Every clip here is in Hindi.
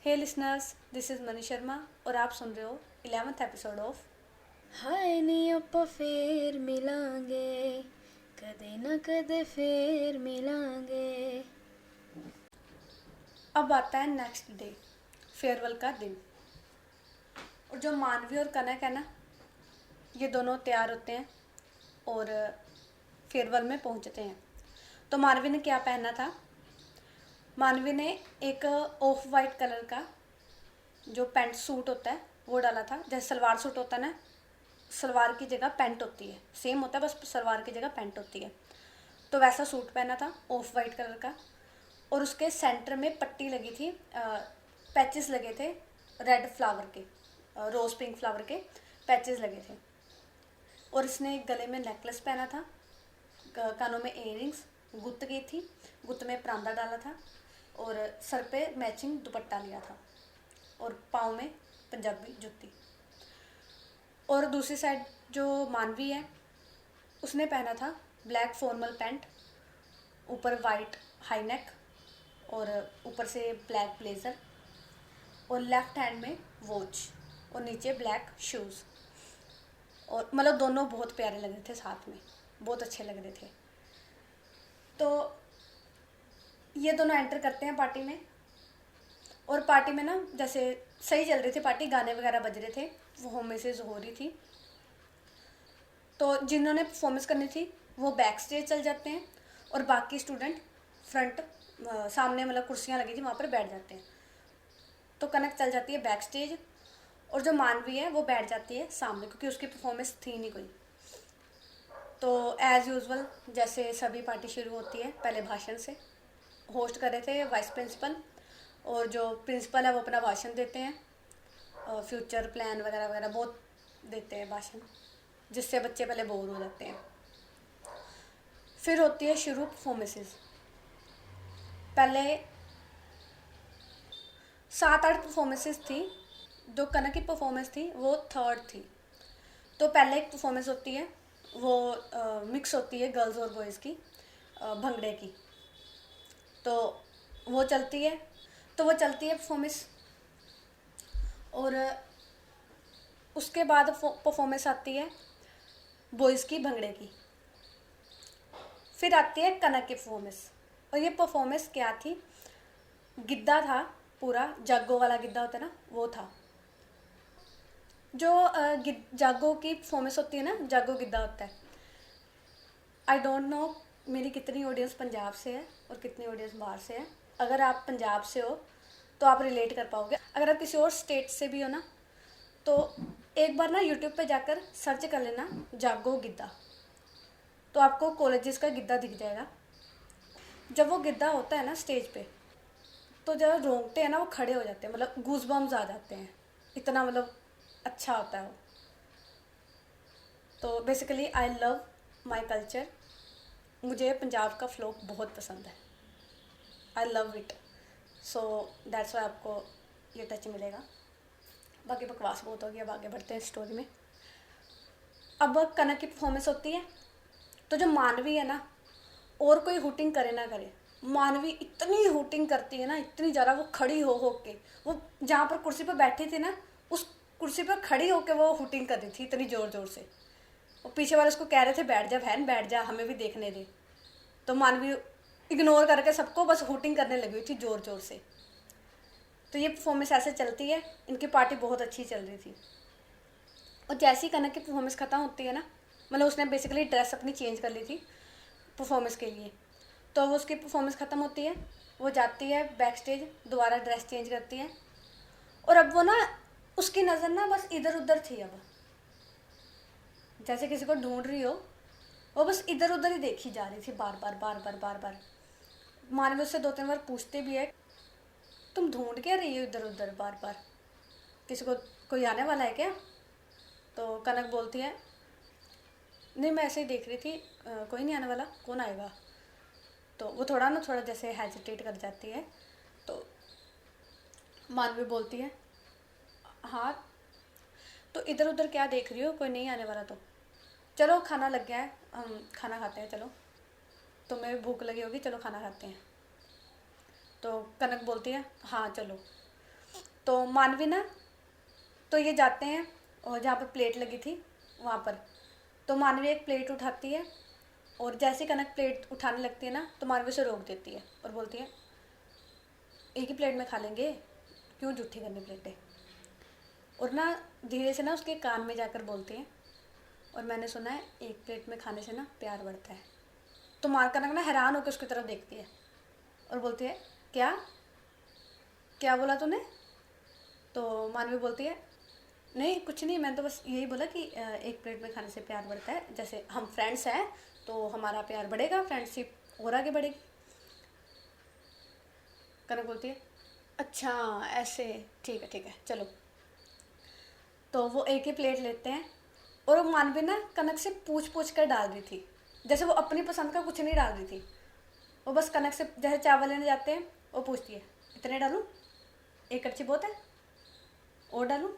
Hey listeners, this is Mani Sharma और आप सुन रहे हो 11th एपिसोड ऑफ हाय नी ਆਪਾਂ ਫੇਰ ਮਿਲਾਂਗੇ ਕਦੇ ਨਾ ਕਦੇ ਫੇਰ ਮਿਲਾਂਗੇ। अब आता है नेक्स्ट डे, फेयरवेल का दिन। और जो मानवी और कनक है ना, ये दोनों तैयार होते हैं और फेयरवेल में पहुंचते हैं। तो मानवी ने क्या पहना था? मानवी ने एक ऑफ वाइट कलर का जो पैंट सूट होता है वो डाला था। जैसे सलवार सूट होता है ना, सलवार की जगह पैंट होती है, सेम होता है, बस सलवार की जगह पैंट होती है। तो वैसा सूट पहना था ऑफ वाइट कलर का, और उसके सेंटर में पट्टी लगी थी, पैचेस लगे थे रेड फ्लावर के, रोज़ पिंक फ्लावर के पैचेस लगे थे। और इसने गले में नेकलेस पहना था, कानों में इयररिंग्स, गुत्त की थी, गुत्त में परांदा डाला था, और सर पे मैचिंग दुपट्टा लिया था, और पाँव में पंजाबी जुत्ती। और दूसरी साइड जो मानवी है उसने पहना था ब्लैक फॉर्मल पैंट, ऊपर वाइट हाई नेक और ऊपर से ब्लैक ब्लेज़र, और लेफ्ट हैंड में वॉच और नीचे ब्लैक शूज़। और मतलब दोनों बहुत प्यारे लग रहे थे, साथ में बहुत अच्छे लग रहे थे। तो ये दोनों एंटर करते हैं पार्टी में। और पार्टी में ना जैसे सही चल रही थी पार्टी, गाने वगैरह बज रहे थे, परफॉर्मेंसेज हो रही थी। तो जिन्होंने परफॉर्मेंस करनी थी वो बैक स्टेज चल जाते हैं, और बाकी स्टूडेंट फ्रंट सामने मतलब कुर्सियाँ लगी थी वहाँ पर बैठ जाते हैं। तो कनक चल जाती है बैक स्टेज, और जो मानवी है वो बैठ जाती है सामने, क्योंकि उसकी परफॉर्मेंस थी नहीं कोई। तो एज़ यूजुअल जैसे सभी पार्टी शुरू होती है पहले भाषण से। होस्ट कर रहे थे वाइस प्रिंसिपल, और जो प्रिंसिपल है वो अपना भाषण देते हैं, फ्यूचर प्लान वगैरह वगैरह बहुत देते हैं भाषण, जिससे बच्चे पहले बोर हो जाते हैं। फिर होती है शुरू परफॉर्मेंसेस। पहले 7-8 परफॉर्मेंसेस थी। जो कनक की परफॉर्मेंस थी वो थर्ड थी। तो पहले एक परफॉर्मेंस होती है, वो मिक्स होती है गर्ल्स और बॉयज़ की, भंगड़े की। तो वो चलती है, परफॉर्मेंस। और उसके बाद परफॉर्मेंस आती है बॉयज़ की भंगड़े की। फिर आती है कनक की परफॉर्मेंस। और ये परफॉर्मेंस क्या थी? गिद्दा था, पूरा जागो वाला गिद्दा होता है ना, वो था। जो जागो की परफॉर्मेंस होती है ना, जागो गिद्दा होता है। आई डोंट नो मेरी कितनी ऑडियंस पंजाब से है और कितनी ऑडियंस बाहर से है। अगर आप पंजाब से हो तो आप रिलेट कर पाओगे। अगर आप किसी और स्टेट से भी हो ना, तो एक बार ना यूट्यूब पे जाकर सर्च कर लेना जागो गिद्दा, तो आपको कॉलेजेस का गिद्दा दिख जाएगा। जब वो गिद्दा होता है ना स्टेज पे, तो जब रोंगटे हैं ना वो खड़े हो जाते हैं, मतलब गूज बम्स आ जाते हैं, इतना मतलब अच्छा होता है वो। तो basically I love my culture. मुझे पंजाब का फ्लोक बहुत पसंद है, I love it. So that's why आपको ये टच मिलेगा। बाकी बकवास बहुत हो गया, अब आगे बढ़ते हैं स्टोरी में। अब कनक की परफॉर्मेंस होती है। तो जो मानवी है ना, और कोई हुटिंग करे ना करे, मानवी इतनी हुटिंग करती है ना, इतनी ज़्यादा, वो खड़ी हो के, वो जहाँ पर कुर्सी पर बैठी थी ना, उस कुर्सी पर खड़ी होके वो हुटिंग कर रही थी इतनी ज़ोर ज़ोर से। और पीछे वाले उसको कह रहे थे बैठ जा बहन बैठ जा, हमें भी देखने दे। तो मानवी इग्नोर करके सबको बस हुटिंग करने लगी हुई थी ज़ोर ज़ोर से। तो ये परफॉर्मेंस ऐसे चलती है। इनकी पार्टी बहुत अच्छी चल रही थी। और जैसी कनक की परफॉर्मेंस ख़त्म होती है ना, मतलब उसने बेसिकली ड्रेस अपनी चेंज कर ली थी परफॉर्मेंस के लिए। तो वो उसकी परफॉर्मेंस ख़त्म होती है, वो जाती है बैक स्टेज, दोबारा ड्रेस चेंज करती है। और अब वो ना, उसकी नज़र ना बस इधर उधर थी। अब जैसे किसी को ढूंढ रही हो, वो बस इधर उधर ही देखी जा रही थी, बार बार बार बार बार बार। मानवी उससे 2-3 बार पूछते भी है, तुम ढूंढ क्या रही हो इधर उधर बार बार, किसी को कोई आने वाला है क्या? तो कनक बोलती है, नहीं मैं ऐसे ही देख रही थी, कोई नहीं आने वाला, कौन आएगा? तो वो थोड़ा जैसे हेजिटेट कर जाती है। तो मानवी बोलती है, हाँ तो इधर उधर क्या देख रही हो, कोई नहीं आने वाला तो चलो खाना लग गया है, हम खाना खाते हैं, चलो तुम्हें भी भूख लगी होगी, चलो खाना खाते हैं। तो कनक बोलती है, हाँ चलो। तो मानवी ना, तो ये जाते हैं और जहाँ पर प्लेट लगी थी वहाँ पर। तो मानवी एक प्लेट उठाती है और जैसे ही कनक प्लेट उठाने लगती है ना, तो मानवी उसे रोक देती है और बोलती है एक ही प्लेट में खा लेंगे, क्यों जूठी करनी प्लेटें। और ना धीरे से ना उसके कान में जाकर बोलती है और मैंने सुना है एक प्लेट में खाने से ना प्यार बढ़ता है। तो कनक ना हैरान होकर उसकी तरफ देखती है और बोलती है क्या क्या बोला तूने। तो मानवी बोलती है नहीं कुछ नहीं, मैंने तो बस यही बोला कि एक प्लेट में खाने से प्यार बढ़ता है, जैसे हम फ्रेंड्स हैं तो हमारा प्यार बढ़ेगा, फ्रेंडशिप और आगे बढ़ेगी। कनक बोलती है अच्छा ऐसे, ठीक है चलो। तो वो एक ही प्लेट लेते हैं और वो मानवी ना कनक से पूछ कर डाल रही थी, जैसे वो अपनी पसंद का कुछ नहीं डाल रही थी। वो बस कनक से जैसे चावल लेने जाते हैं वो पूछती है इतने डालूं, एक कच्ची बहुत है और डालूं।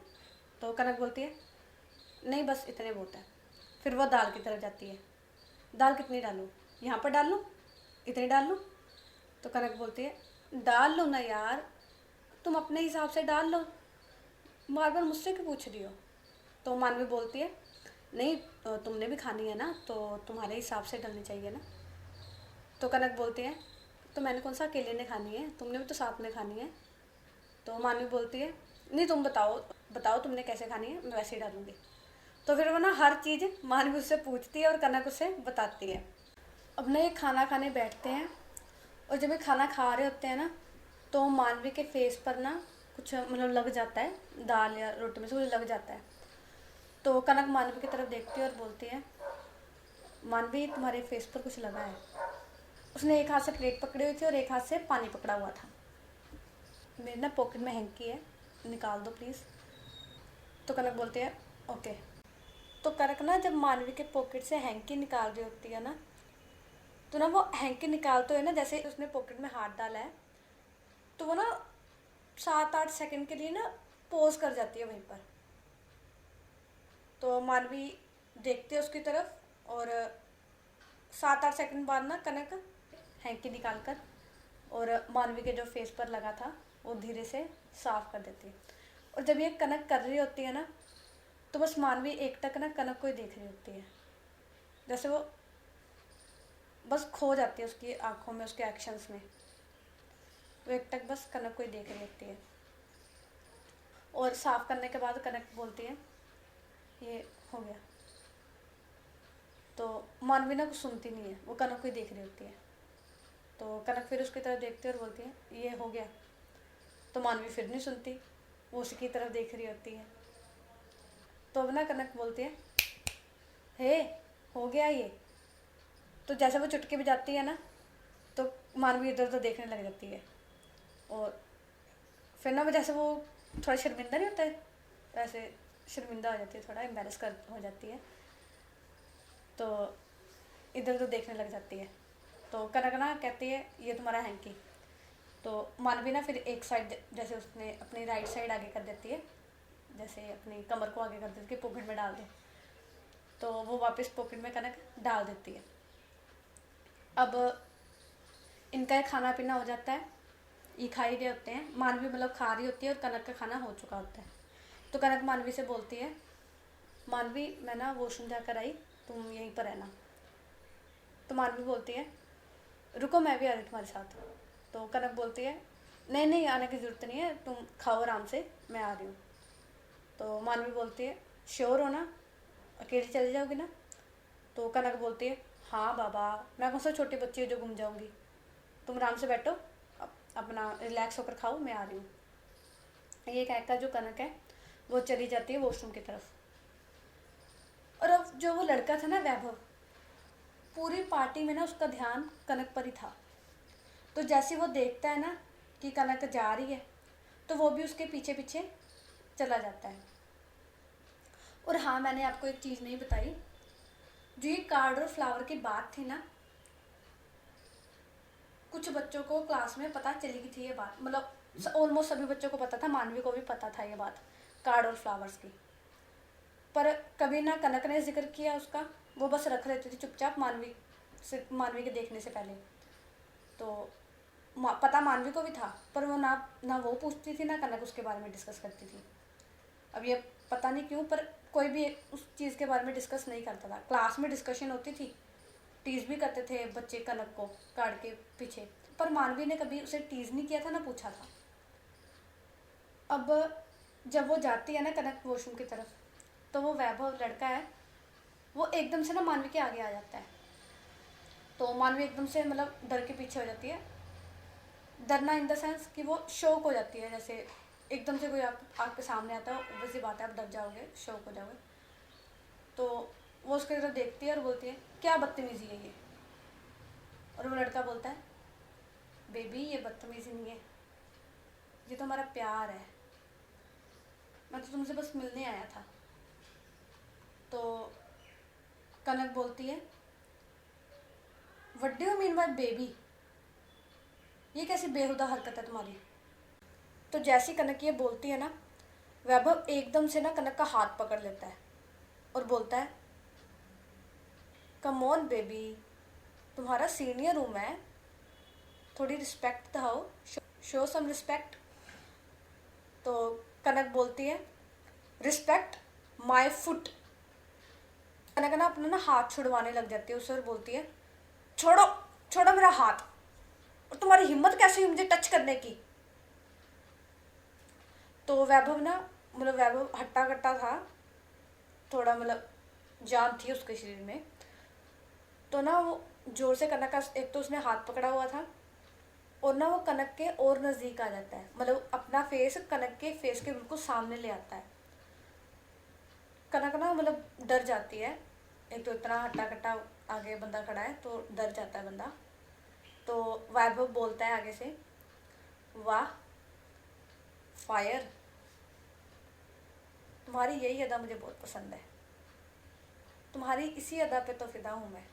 तो कनक बोलती है नहीं बस इतने बहुत है। फिर वो दाल की तरफ जाती है, दाल कितनी डालूं, यहाँ पर डाल लूँ, इतनी डाल लूँ। तो कनक बोलती है डाल लो ना यार, तुम अपने हिसाब से डाल लो, बार बार मुझसे क्यों पूछ रही हो। तो मानवी बोलती है नहीं तुमने भी खानी है ना, तो तुम्हारे हिसाब से डालनी चाहिए ना। तो कनक बोलती है तो मैंने कौन सा अकेले ने खानी है, तुमने भी तो साथ में खानी है। तो मानवी बोलती है नहीं तुम बताओ तुमने कैसे खानी है, मैं वैसे ही डालूँगी। तो फिर वो ना हर चीज़ मानवी उससे पूछती है और कनक उसे बताती है। अब ना ये खाना खाने बैठते हैं और जब ये खाना खा रहे होते हैं ना, तो मानवी के फेस पर ना कुछ मतलब लग जाता है, दाल या रोटी में से कुछ लग जाता है। तो कनक मानवी की तरफ देखती है और बोलती है मानवी तुम्हारे फेस पर कुछ लगा है। उसने एक हाथ से प्लेट पकड़ी हुई थी और एक हाथ से पानी पकड़ा हुआ था। मेरे ना पॉकेट में हैंकी है, निकाल दो प्लीज़। तो कनक बोलती है ओके। तो कनक ना जब मानवी के पॉकेट से हैंकी निकाल रही होती है ना, तो ना वो हैंकी निकालते हुए ना जैसे उसने पॉकेट में हाथ डाला है, तो वो ना 7-8 सेकंड के लिए ना पॉज कर जाती है वहीं पर। तो मानवी देखती है उसकी तरफ और 7-8 सेकंड बाद ना कनक हैंकी निकाल कर और मानवी के जो फेस पर लगा था वो धीरे से साफ कर देती है। और जब ये कनक कर रही होती है ना, तो बस मानवी एकटक ना कनक को ही देख रही होती है, जैसे वो बस खो जाती है उसकी आंखों में, उसके एक्शंस में। वो एकटक बस कनक को ही देख रही होती है। और साफ करने के बाद कनक बोलती है ये हो गया। तो मानवी ना कुछ सुनती नहीं है, वो कनक को ही देख रही होती है। तो कनक फिर उसकी तरफ देखती है और बोलती है ये हो गया। तो मानवी फिर नहीं सुनती, वो उसकी तरफ देख रही होती है। तो अब ना कनक बोलती है हे हो गया ये। तो जैसे वो चुटकी बजाती है ना, तो मानवी इधर उधर देखने लग जाती है। और फिर ना वो जैसे वो थोड़ा शर्मिंदा नहीं होता है, वैसे शर्मिंदा हो जाती है, थोड़ा एम्बेरस कर हो जाती है। तो इधर उधर देखने लग जाती है। तो कनक ना कहती है ये तुम्हारा हैंकी। तो मानवी ना फिर एक साइड जैसे उसने अपनी राइट साइड आगे कर देती है, जैसे अपनी कमर को आगे कर देती है, पॉकेट में डाल दे। तो वो वापस पॉकेट में कनक डाल देती है। अब इनका खाना पीना हो जाता है, ये खा ही रहे होते हैं, मानवी मतलब खा रही होती है और कनक का खाना हो चुका होता है। तो कनक मानवी से बोलती है मानवी मैं ना वॉशरूम जाकर आई, तुम यहीं पर रहना। तो मानवी बोलती है रुको मैं भी आ रही तुम्हारे साथ। तो कनक बोलती है नहीं आने की ज़रूरत नहीं है, तुम खाओ आराम से, मैं आ रही हूँ। तो मानवी बोलती है श्योर हो ना, अकेले चले जाओगी ना। तो कनक बोलती है हाँ बाबा, मैं कौन सा छोटी बच्ची हूँ जो घूम जाऊँगी, तुम आराम से बैठो, अपना रिलैक्स होकर खाओ, मैं आ रही हूँ। ये कहकर जो कनक है वो चली जाती है वॉशरूम की तरफ। और अब जो वो लड़का था ना वैभव, पूरी पार्टी में ना उसका ध्यान कनक पर ही था। तो जैसे वो देखता है ना कि कनक जा रही है, तो वो भी उसके पीछे पीछे चला जाता है। और हाँ मैंने आपको एक चीज़ नहीं बताई, जो ये कार्ड और फ्लावर की बात थी ना, कुछ बच्चों को क्लास में पता चली थी ये बात, मतलब ऑलमोस्ट सभी बच्चों को पता था, मानवी को भी पता था ये बात कार्ड और फ्लावर्स की। पर कभी ना कनक ने जिक्र किया उसका, वो बस रख लेती थी चुपचाप मानवी के देखने से पहले। तो पता मानवी को भी था, पर वो ना ना वो पूछती थी ना कनक उसके बारे में डिस्कस करती थी। अब ये पता नहीं क्यों, पर कोई भी उस चीज़ के बारे में डिस्कस नहीं करता था। क्लास में डिस्कशन होती थी, टीज़ भी करते थे बच्चे कनक को कार्ड के पीछे, पर मानवी ने कभी उसे टीज़ नहीं किया था ना पूछा था। अब जब वो जाती है ना कनक वॉशरूम की तरफ, तो वो वैभव लड़का है, वो एकदम से ना मानवी के आगे आ जाता है। तो मानवी एकदम से मतलब डर के पीछे हो जाती है। डरना इन द सेंस कि वो शौक हो जाती है, जैसे एकदम से कोई आपके सामने आता है, वैसी बात है, आप डर जाओगे, शौक हो जाओगे। तो वो उसकी तरफ देखती है और बोलती है, क्या बदतमीज़ी है ये। और वो लड़का बोलता है, बेबी ये बदतमीज़ी नहीं है, ये तो हमारा प्यार है, मैं तो तुमसे बस मिलने आया था। तो कनक बोलती है, what do you mean by baby, ये कैसी बेहुदा हरकत है तुम्हारी। तो जैसी कनक ये बोलती है ना, वैभव एकदम से ना कनक का हाथ पकड़ लेता है और बोलता है, कम ऑन बेबी, तुम्हारा सीनियर हूँ मैं, थोड़ी रिस्पेक्ट दिखाओ, शो सम रिस्पेक्ट। तो कनक बोलती है, रिस्पेक्ट माय फुट। कनक ना अपना ना हाथ छुड़वाने लग जाती है उससे और बोलती है, छोड़ो छोड़ो मेरा हाथ, और तुम्हारी हिम्मत कैसे हुई मुझे टच करने की। तो वैभव ना मतलब वैभव हट्टा कट्टा था थोड़ा, मतलब जान थी उसके शरीर में। तो ना वो जोर से कनक का, एक तो उसने हाथ पकड़ा हुआ था, और ना वो कनक के और नज़दीक आ जाता है, मतलब अपना फेस कनक के फेस के बिल्कुल सामने ले आता है। कनक ना मतलब डर जाती है, एक तो इतना हट्टा कट्टा आगे बंदा खड़ा है तो डर जाता है बंदा। तो वैभव बोलता है आगे से, वाह फायर, तुम्हारी यही अदा मुझे बहुत पसंद है, तुम्हारी इसी अदा पे तो फिदा हूँ मैं,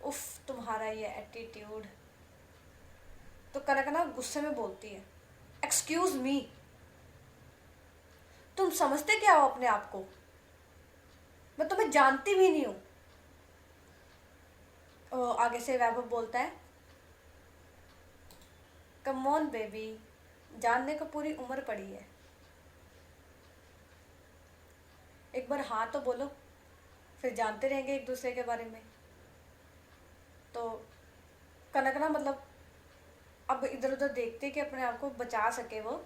उफ तुम्हारा ये एटीट्यूड। तो कनक ना गुस्से में बोलती है, एक्सक्यूज मी, तुम समझते क्या हो अपने आप को, मैं तुम्हें जानती भी नहीं हूँ। आगे से वैभव बोलता है, कम ऑन बेबी, जानने को पूरी उम्र पड़ी है, एक बार हाँ तो बोलो, फिर जानते रहेंगे एक दूसरे के बारे में। तो कनक ना मतलब अब इधर उधर देखते कि अपने आप को बचा सके, वो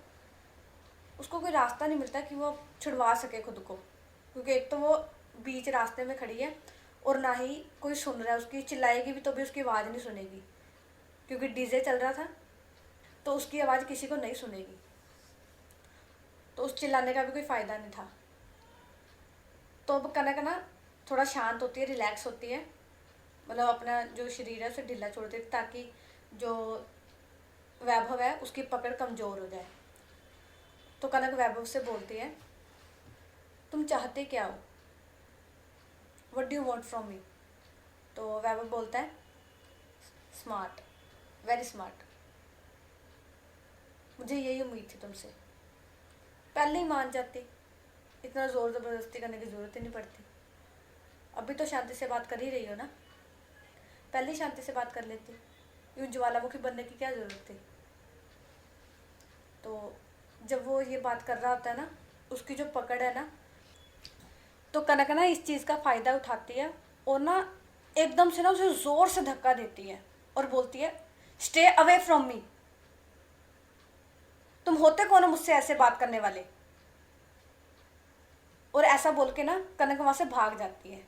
उसको कोई रास्ता नहीं मिलता कि वो छुड़वा सके खुद को, क्योंकि एक तो वो बीच रास्ते में खड़ी है और ना ही कोई सुन रहा है उसकी, चिल्लाएगी भी तो भी उसकी आवाज़ नहीं सुनेगी, क्योंकि डीजे चल रहा था तो उसकी आवाज़ किसी को नहीं सुनेगी, तो उस चिल्लाने का भी कोई फ़ायदा नहीं था। तो अब कनक ना थोड़ा शांत होती है, रिलैक्स होती है, मतलब अपना जो शरीर है उसे ढीला छोड़ देती, ताकि जो वैभव है उसकी पकड़ कमज़ोर हो जाए। तो कनक वैभव से बोलती है, तुम चाहते क्या हो, what do you want from me. तो वैभव बोलता है, स्मार्ट, वेरी स्मार्ट, मुझे यही उम्मीद थी तुमसे, पहले ही मान जाती, इतना ज़ोर ज़बरदस्ती करने की ज़रूरत ही नहीं पड़ती, अभी तो शांति से बात कर ही रही हो ना, पहले ही शांति से बात कर लेती, यूँ ज्वालामुखी बनने की क्या ज़रूरत थी। तो जब वो ये बात कर रहा होता है ना, उसकी जो पकड़ है ना, तो कनक ना इस चीज़ का फ़ायदा उठाती है और ना एकदम से ना उसे ज़ोर से धक्का देती है और बोलती है, स्टे अवे फ्रॉम मी, तुम होते कौन हो मुझसे ऐसे बात करने वाले। और ऐसा बोल के ना कनक वहाँ से भाग जाती है,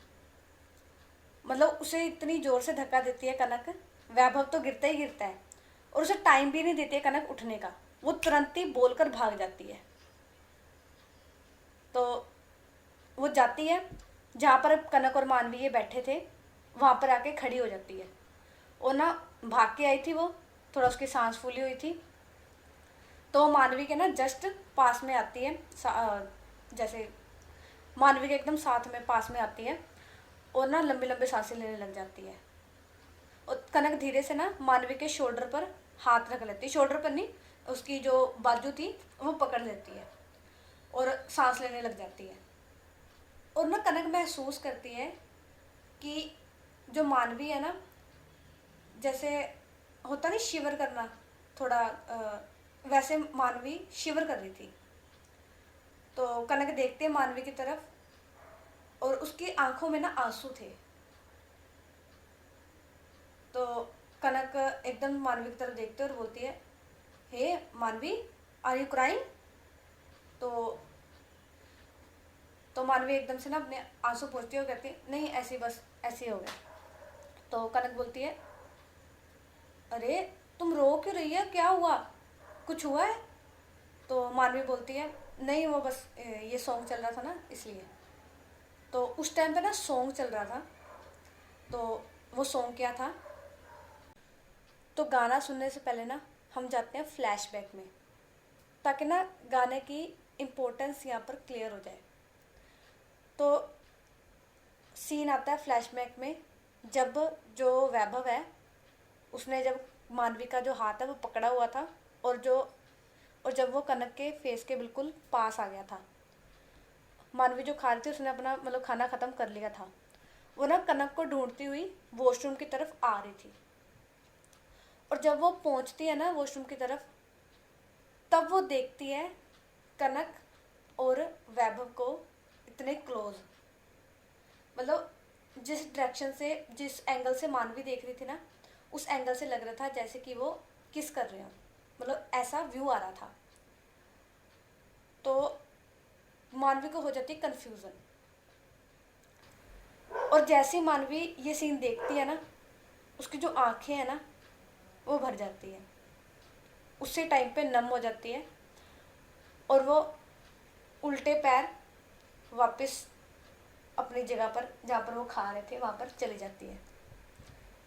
मतलब उसे इतनी ज़ोर से धक्का देती है कनक, वैभव तो गिरता ही गिरता है, और उसे टाइम भी नहीं देती है कनक उठने का, वो तुरंत ही बोलकर भाग जाती है। तो वो जाती है जहाँ पर कनक और मानवी ये बैठे थे, वहाँ पर आके खड़ी हो जाती है, और ना भाग के आई थी वो, थोड़ा उसकी सांस फूली हुई थी, तो मानवी के ना जस्ट पास में आती है, जैसे मानवी के एकदम साथ में पास में आती है, और ना लंबी लंबी सांसें लेने लग जाती है। और कनक धीरे से ना मानवी के शोल्डर पर हाथ रख लेती है, शोल्डर पर नहीं, उसकी जो बाजू थी वो पकड़ लेती है और सांस लेने लग जाती है। और ना कनक महसूस करती है कि जो मानवी है ना, जैसे होता नहीं शिवर करना थोड़ा, वैसे मानवी शिवर कर रही थी। तो कनक देखते मानवी की तरफ और उसकी आंखों में ना आंसू थे। तो कनक एकदम मानवी की तरफ देखते और बोलती है, हे मानवी, आर यू क्राइंग? तो मानवी एकदम से ना अपने आंसू पोंछती है और कहती है, नहीं ऐसे बस ऐसे हो गए। तो कनक बोलती है, अरे तुम रो क्यों रही है, क्या हुआ, कुछ हुआ है? तो मानवी बोलती है, नहीं वो बस ये सॉन्ग चल रहा था ना इसलिए। तो उस टाइम पे ना सॉन्ग चल रहा था। तो वो सॉन्ग क्या था, तो गाना सुनने से पहले ना हम जाते हैं फ्लैशबैक में, ताकि ना गाने की इम्पोर्टेंस यहाँ पर क्लियर हो जाए। तो सीन आता है फ्लैशबैक में, जब जो वैभव है उसने जब मानवी का जो हाथ है वो पकड़ा हुआ था, और जब वो कनक के फेस के बिल्कुल पास आ गया था। मानवी जो खा रही थी उसने अपना मतलब खाना ख़त्म कर लिया था। वो ना कनक को ढूंढती हुई वॉशरूम की तरफ आ रही थी, और जब वो पहुंचती है ना वॉशरूम की तरफ, तब वो देखती है कनक और वैभव को इतने क्लोज। मतलब जिस डायरेक्शन से, जिस एंगल से मानवी देख रही थी ना, उस एंगल से लग रहा था जैसे कि वो किस कर रहे हो, मतलब ऐसा व्यू आ रहा था। तो मानवी को हो जाती है कन्फ्यूज़न, और जैसे ही मानवी ये सीन देखती है ना, उसकी जो आंखें हैं ना वो भर जाती है, उसी टाइम पे नम हो जाती है, और वो उल्टे पैर वापस अपनी जगह पर जहाँ पर वो खा रहे थे वहाँ पर चली जाती है।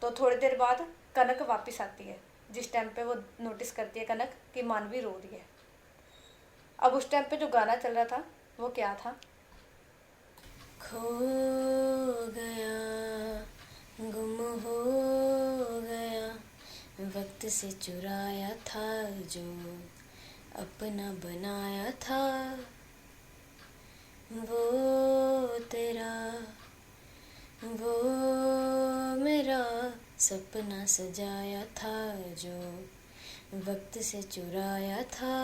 तो थोड़ी देर बाद कनक वापस आती है, जिस टाइम पे वो नोटिस करती है कनक कि मानवी रो रही है। अब उस टाइम पे जो गाना चल रहा था वो क्या था, खो गया, गुम हो गया, वक्त से चुराया था जो अपना बनाया था, वो तेरा, वो मेरा सपना सजाया था जो वक्त से चुराया था।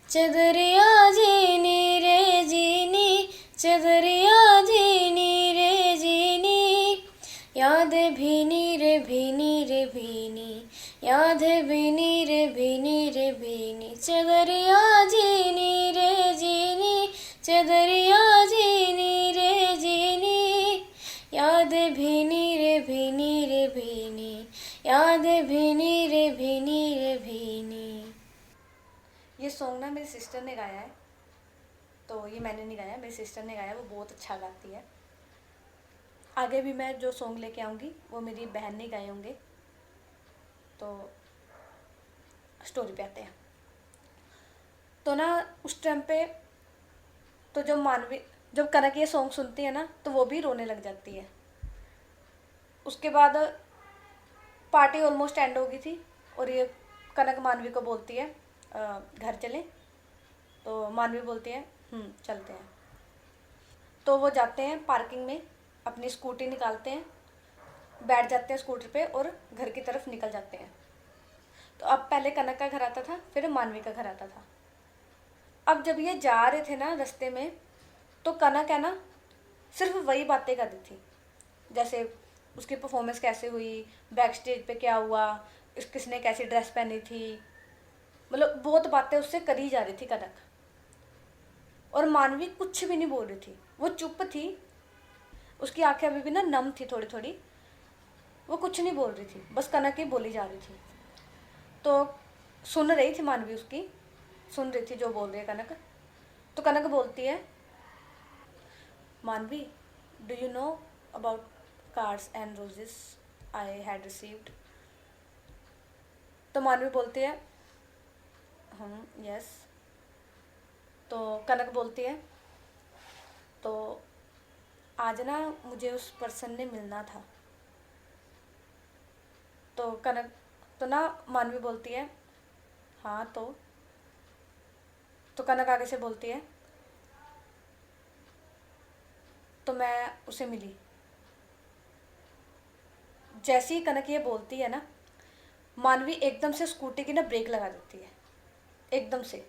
चदरिया जीनी रे जीनी, चदरिया जीनी रे जीनी, याद भीनी रे भीनी रे भीनी, याद भीनी रे भीनी रे भीनी, चदरिया जीनी रे जीनी, चदरिया जीनी रे जीनी, याद भीनी रे भीनी रे भीनी, याद भीनी रे भीनी रे भीनी। ये सॉन्ग ना मेरी सिस्टर ने गाया है। तो ये मैंने नहीं गाया, मेरी सिस्टर ने गाया, वो बहुत अच्छा गाती है। आगे भी मैं जो सॉन्ग लेके आऊँगी वो मेरी बहन ने गाए होंगे। तो स्टोरी पे आते हैं। तो ना उस टाइम पे तो जब कनक ये सॉन्ग सुनती है ना तो वो भी रोने लग जाती है। उसके बाद पार्टी ऑलमोस्ट एंड हो गई थी, और ये कनक मानवी को बोलती है, घर चलें? तो मानवी बोलती है, चलते हैं। तो वो जाते हैं पार्किंग में, अपनी स्कूटी निकालते हैं, बैठ जाते हैं स्कूटर पे और घर की तरफ निकल जाते हैं। तो अब पहले कनक का घर आता था, फिर मानवी का घर आता था। अब जब ये जा रहे थे ना रास्ते में, तो कनक है ना सिर्फ वही बातें कर रही थी, जैसे उसकी परफॉर्मेंस कैसे हुई, बैक स्टेज पे क्या हुआ, किसने कैसी ड्रेस पहनी थी, मतलब बहुत बातें उससे करी जा रही थी कनक। और मानवी कुछ भी नहीं बोल रही थी, वो चुप थी, उसकी आंखें अभी भी ना नम थी थोड़ी थोड़ी, वो कुछ नहीं बोल रही थी, बस कनक ही बोली जा रही थी। तो सुन रही थी मानवी, उसकी सुन रही थी जो बोल रही है कनक। तो कनक बोलती है, मानवी, do you know about cards and roses I had received? तो मानवी बोलती है, यस। तो कनक बोलती है, तो आज ना मुझे उस पर्सन ने मिलना था। तो ना मानवी बोलती है, हाँ तो कनक आगे से बोलती है, तो मैं उसे मिली। जैसे ही कनक ये बोलती है ना, मानवी एकदम से स्कूटी की ना ब्रेक लगा देती है, एकदम से।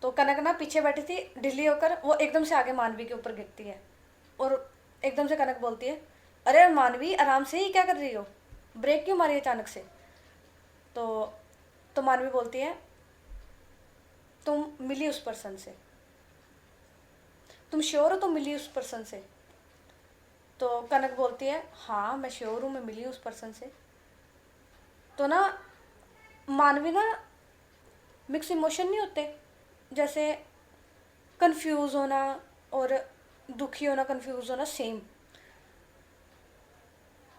तो कनक ना पीछे बैठी थी, ढीली होकर वो एकदम से आगे मानवी के ऊपर गिरती है। और एकदम से कनक बोलती है, अरे मानवी आराम से ही, क्या कर रही हो, ब्रेक क्यों मारी अचानक से। तो मानवी बोलती है, तुम मिली उस पर्सन से, तुम श्योर हो तुम मिली उस पर्सन से। तो कनक बोलती है, हाँ मैं श्योर हूँ, मैं मिली उस पर्सन से। तो ना मानवी ना, मिक्स इमोशन नहीं होते, जैसे कंफ्यूज होना और दुखी होना, कंफ्यूज होना सेम।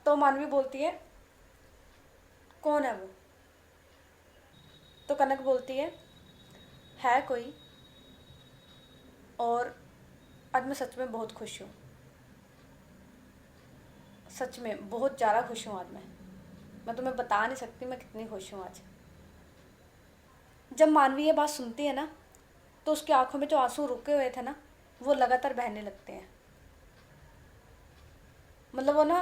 तो मानवी बोलती कौन है वो। तो कनक बोलती है कोई, और आज मैं सच में बहुत खुश हूँ, सच में बहुत ज़्यादा खुश हूँ आज मैं तुम्हें बता नहीं सकती मैं कितनी खुश हूँ आज। जब मानवी ये बात सुनती है ना, तो उसकी आंखों में जो आंसू रुके हुए थे ना, वो लगातार बहने लगते हैं। मतलब वो ना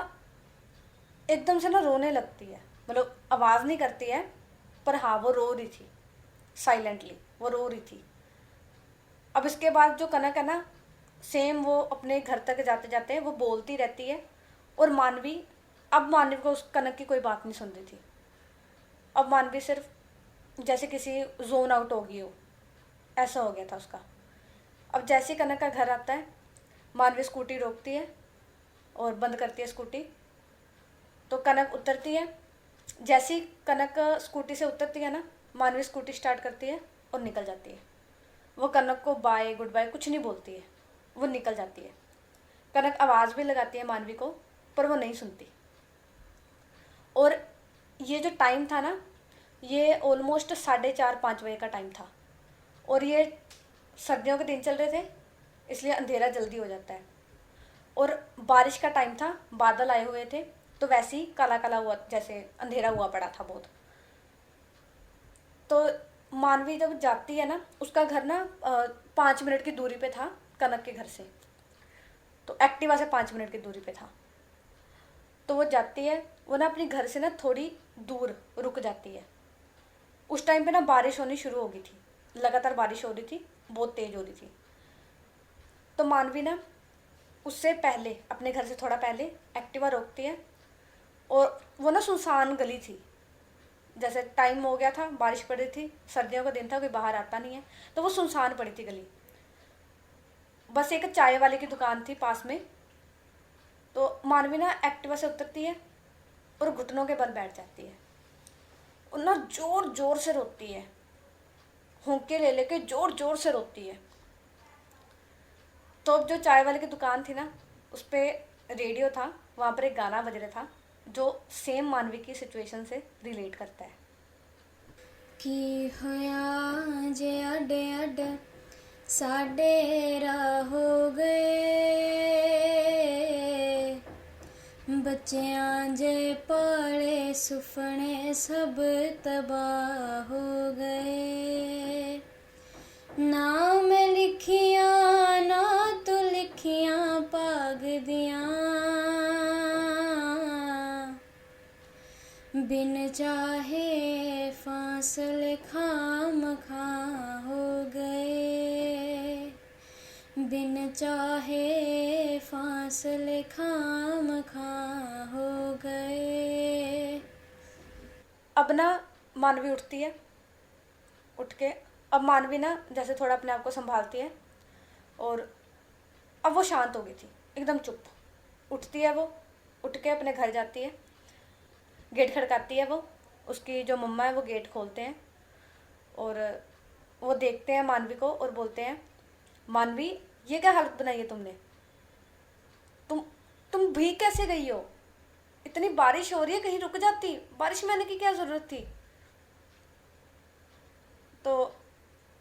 एकदम से ना रोने लगती है, मतलब आवाज़ नहीं करती है, पर हाँ वो रो रही थी, साइलेंटली वो रो रही थी। अब इसके बाद जो कनक है ना, सेम वो अपने घर तक जाते जाते वो बोलती रहती है। और मानवी, अब मानवी को उस कनक की कोई बात नहीं सुन रही थी। अब मानवी सिर्फ जैसे किसी जोन आउट हो गई हो, ऐसा हो गया था उसका। अब जैसे ही कनक का घर आता है, मानवी स्कूटी रोकती है और बंद करती है स्कूटी। तो कनक उतरती है, जैसी कनक स्कूटी से उतरती है ना, मानवी स्कूटी स्टार्ट करती है और निकल जाती है। वो कनक को बाय गुड बाय कुछ नहीं बोलती है, वो निकल जाती है। कनक आवाज़ भी लगाती है मानवी को, पर वो नहीं सुनती। और ये जो टाइम था ना, ये ऑलमोस्ट 4:30-5 बजे का टाइम था। और ये सर्दियों के दिन चल रहे थे, इसलिए अंधेरा जल्दी हो जाता है। और बारिश का टाइम था, बादल आए हुए थे, तो वैसे ही काला काला हुआ, जैसे अंधेरा हुआ पड़ा था बहुत। तो मानवी जब जाती है ना, उसका घर ना 5 मिनट की दूरी पे था कनक के घर से, तो एक्टिवा से 5 मिनट की दूरी पे था। तो वो जाती है, वो ना अपने घर से ना थोड़ी दूर रुक जाती है। उस टाइम पे ना बारिश होनी शुरू हो गई थी, लगातार बारिश हो रही थी, बहुत तेज़ हो रही थी। तो मानवी ना उससे पहले, अपने घर से थोड़ा पहले एक्टिवा रोकती है। और वो ना सुनसान गली थी, जैसे टाइम हो गया था, बारिश पड़ रही थी, सर्दियों का दिन था, कोई बाहर आता नहीं है, तो वो सुनसान पड़ी थी गली। बस एक चाय वाले की दुकान थी पास में। तो मानवी ना एक्टिवा से उतरती है और घुटनों के बल बैठ जाती है, और ना जोर जोर से रोती है, होंके ले लेके जोर जोर से रोती है। तो अब जो चाय वाले की दुकान थी ना, उस पर रेडियो था, वहाँ पर एक गाना बज रहा था जो सेम मानवी की सिचुएशन से रिलेट करता है। की होया जे अड अड साडे राह हो गए, बच्चियां जे पाले सुफने सब तबाह हो गए। ना मैं लिखियां ना तू लिखियां भाग दियां, बिन चाहे फासले खामखा हो गए, बिन चाहे फासले खामखा हो गए। अब ना मानवी उठती है, उठ के अब मानवी ना जैसे थोड़ा अपने आप को संभालती है, और अब वो शांत हो गई थी, एकदम चुप। उठती है वो, उठ के अपने घर जाती है, गेट खड़काती है वो, उसकी जो मम्मा है वो गेट खोलते हैं, और वो देखते हैं मानवी को और बोलते हैं, मानवी ये क्या हालत बनाई है तुमने, तुम भीग कैसे गई हो, इतनी बारिश हो रही है, कहीं रुक जाती, बारिश में आने की क्या ज़रूरत थी। तो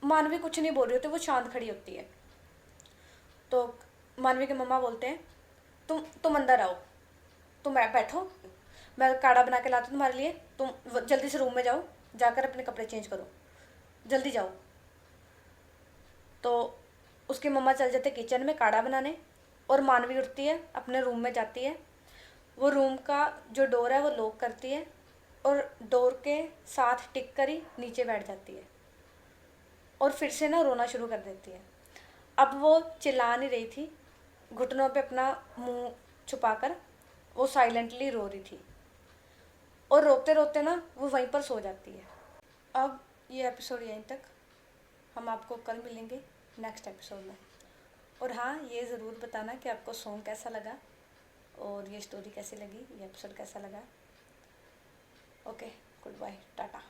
मानवी कुछ नहीं बोल रही होती, वो शांत खड़ी होती है। तो मानवी के मम्मा बोलते हैं, तुम अंदर आओ, तुम बैठो, मैं काढ़ा बना के लाती हूँ तुम्हारे लिए, तुम जल्दी से रूम में जाओ, जाकर अपने कपड़े चेंज करो, जल्दी जाओ। तो उसकी मम्मा चल जाते किचन में काढ़ा बनाने, और मानवी उठती है, अपने रूम में जाती है, वो रूम का जो डोर है वो लॉक करती है, और डोर के साथ टिक कर ही नीचे बैठ जाती है और फिर से ना रोना शुरू कर देती है। अब वो चिल्ला नहीं रही थी, घुटनों पे अपना मुंह छुपाकर वो साइलेंटली रो रही थी और रोते रोते ना वो वहीं पर सो जाती है। अब ये एपिसोड यहीं तक, हम आपको कल मिलेंगे नेक्स्ट एपिसोड में। और हाँ, ये ज़रूर बताना कि आपको सॉन्ग कैसा लगा और ये स्टोरी कैसी लगी, ये एपिसोड कैसा लगा। Okay, good bye, Tata.